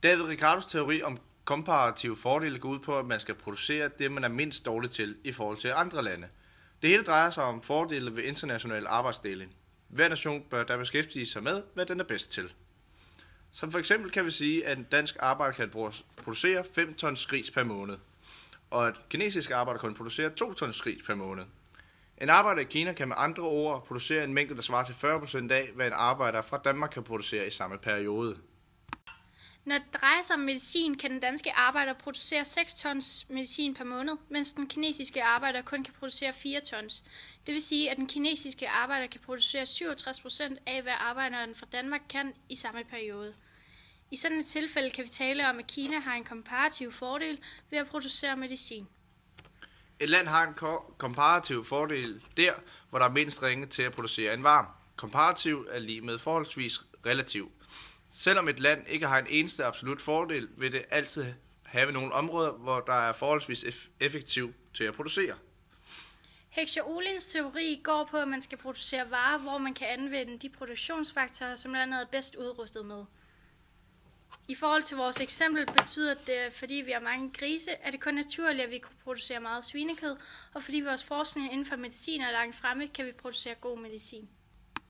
David Ricardos teori om komparative fordele går ud på, at man skal producere det, man er mindst dårlig til i forhold til andre lande. Det hele drejer sig om fordele ved international arbejdsdeling. Hver nation bør der beskæftige sig med, hvad den er bedst til. Som for eksempel kan vi sige, at en dansk arbejder kan producere 5 tons ris per måned, og at kinesiske arbejder kan producere 2 tons ris per måned. En arbejder i Kina kan med andre ord producere en mængde, der svarer til 40% af, hvad en arbejder fra Danmark kan producere i samme periode. Når det drejer sig om medicin, kan den danske arbejder producere 6 tons medicin per måned, mens den kinesiske arbejder kun kan producere 4 tons. Det vil sige, at den kinesiske arbejder kan producere 67% af, hvad arbejderen fra Danmark kan i samme periode. I sådan et tilfælde kan vi tale om, at Kina har en komparativ fordel ved at producere medicin. Et land har en komparativ fordel der, hvor der er mindst ringe til at producere en vare. Komparativ er lige med forholdsvis relativ. Selvom et land ikke har en eneste absolut fordel, vil det altid have nogle områder, hvor der er forholdsvis effektivt til at producere. Heckscher-Ohlins teori går på, at man skal producere varer, hvor man kan anvende de produktionsfaktorer, som landet er bedst udrustet med. I forhold til vores eksempel betyder det, at fordi vi har mange grise, er det kun naturligt, at vi kan producere meget svinekød, og fordi vores forskning inden for medicin er langt fremme, kan vi producere god medicin.